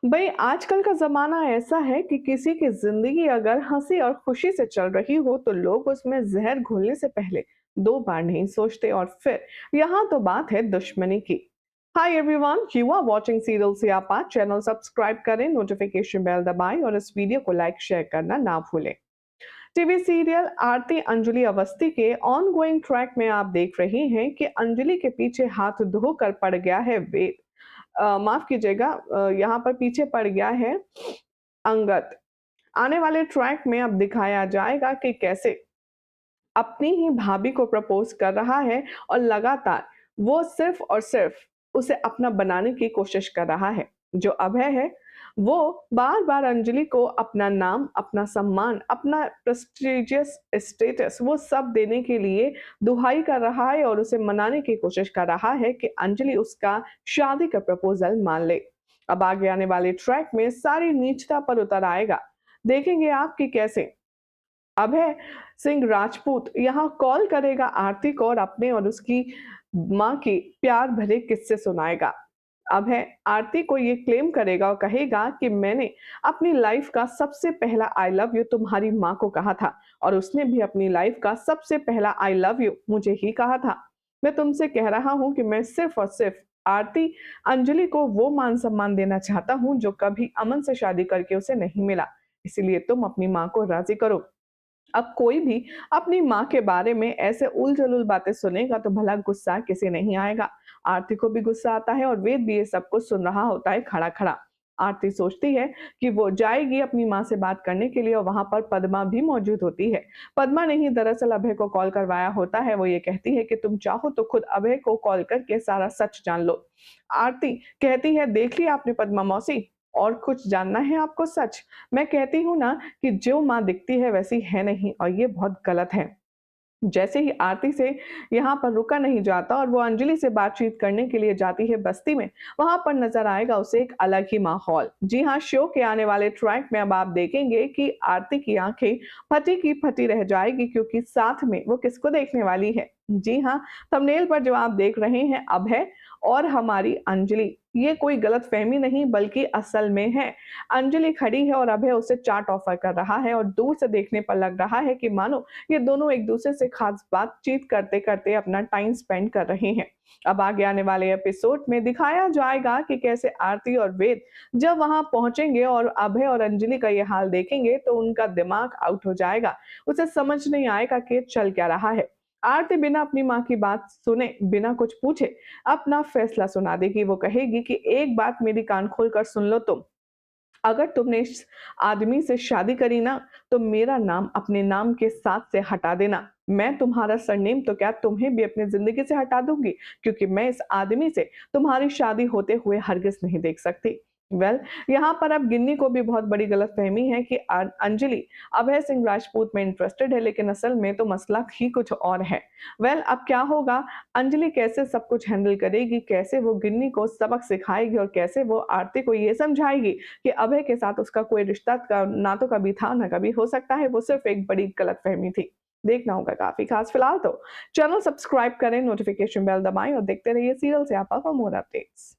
भाई आजकल का ज़माना ऐसा है कि किसी की ज़िंदगी अगर हँसी और खुशी से चल रही हो तो लोग उसमें ज़हर घोलने से पहले 2 बार नहीं सोचते और फिर यहाँ तो बात है दुश्मनी की। Hi everyone, you are watching serial Siyapa. Channel subscribe करें, नोटिफिकेशन बेल दबाएं और इस वीडियो को लाइक शेयर करना ना भूलें। टीवी सीरियल आरती अंजलि अवस्थी के ऑनगोइंग ट्रैक में आप देख रही हैं कि अंजलि के पीछे हाथ धोकर पड़ गया है वेद। माफ कीजिएगा, यहाँ पर पीछे पड़ गया है अंगद। आने वाले ट्रैक में अब दिखाया जाएगा कि कैसे अपनी ही भाभी को प्रपोज कर रहा है और लगातार वो सिर्फ और सिर्फ उसे अपना बनाने की कोशिश कर रहा है। जो अभय है वो बार बार अंजलि को अपना नाम, अपना सम्मान, अपना प्रेस्टिजियस स्टेटस वो सब देने के लिए दुहाई कर रहा है और उसे मनाने की कोशिश कर रहा है कि अंजलि उसका शादी का प्रपोजल मान ले। अब आगे आने वाले ट्रैक में सारी नीचता पर उतर आएगा। देखेंगे आप कि कैसे अभय सिंह राजपूत यहाँ कॉल करेगा आरती को और अपने और उसकी माँ के प्यार भरे किस्से सुनाएगा। अभय आरती को ये क्लेम करेगा और कहेगा कि मैंने अपनी लाइफ का सबसे पहला आई लव यू तुम्हारी माँ को कहा था और उसने भी अपनी लाइफ का सबसे पहला आई लव यू मुझे ही कहा था। मैं तुमसे कह रहा हूँ कि मैं सिर्फ और सिर्फ आरती अंजलि को वो मान सम्मान देना चाहता हूँ जो कभी अमन से शादी करके उसे नहीं मिला। इसीलिए तुम अपनी माँ को राजी करो। अब कोई भी अपनी माँ के बारे में ऐसे उल-जलूल बातें सुनेगा तो भला गुस्सा किसे नहीं आएगा। आरती को भी गुस्सा आता है और वेद भी ये सब कुछ सुन रहा होता है खड़ा-खड़ा। आरती सोचती है कि वो जाएगी अपनी माँ से बात करने के लिए और वहाँ पर पद्मा भी मौजूद होती है। पद्मा ने ही दरअसल अभय को कॉल करवाया होता है। वो ये कहती है कि तुम चाहो तो खुद अभय को कॉल करके सारा सच जान लो। आरती कहती है, देख लिया आपने पद्मा मौसी, और कुछ जानना है आपको सच? मैं कहती हूँ ना कि जो माँ दिखती है वैसी है नहीं और ये बहुत गलत है। जैसे ही आरती से यहाँ पर रुका नहीं जाता और वो अंजलि से बातचीत करने के लिए जाती है बस्ती में, वहाँ पर नज़र आएगा उसे एक अलग ही माहौल। जी हाँ, शो के आने वाले ट्रैक में अब आप देखेंगे कि आरती की आँखें फटी की फटी रह जाएगी क्योंकि साथ में वो किसको देखने वाली है? जी हाँ, थंबनेल पर जो आप देख रहे हैं अभय और हमारी अंजलि। ये कोई गलतफ़हमी नहीं बल्कि असल में है। अंजलि खड़ी है और अभय उसे चाट ऑफ़र कर रहा है और दूर से देखने पर लग रहा है कि मानो ये दोनों एक दूसरे से खास बातचीत करते-करते अपना टाइम स्पेंड कर रहे हैं। अब आगे आने वाले एपिसोड में दिखाया जाएगा कि कैसे आरती और वेद जब वहां पहुंचेंगे और अभय और अंजलि का ये हाल देखेंगे तो उनका दिमाग आउट हो जाएगा। उसे समझ नहीं आएगा कि चल क्या रहा है। आरती बिना अपनी माँ की बात सुने, बिना कुछ पूछे अपना फैसला सुना देगी। वो कहेगी कि एक बात मेरी कान खोल कर सुन लो तुम। अगर तुमने इस आदमी से शादी करी ना, तो मेरा नाम अपने नाम के साथ से हटा देना। मैं तुम्हारा सरनेम तो क्या तुम्हें भी अपनी ज़िंदगी से हटा दूँगी, क्योंकि मैं इस आदमी से तुम्हारी शादी होते हुए हरगिज़ नहीं देख सकती। वेल यहाँ पर अब गिन्नी को भी बहुत बड़ी गलतफ़हमी है कि अंजलि अभय सिंह राजपूत में इंटरेस्टेड है, लेकिन असल में तो मसला ही कुछ और है। वेल अब क्या होगा, अंजलि कैसे सब कुछ हैंडल करेगी, कैसे वो गिन्नी को सबक सिखाएगी और कैसे वो आरती को ये समझाएगी कि अभय के साथ उसका कोई रिश्ता का ना तो कभी था ना कभी हो सकता है, वो सिर्फ एक बड़ी गलतफहमी थी। देखना होगा काफी खास। फिलहाल तो चैनल सब्सक्राइब करें, नोटिफिकेशन बेल दबाएं और देखते रहिए सीरियल से आप फॉर मोर अपडेट्स।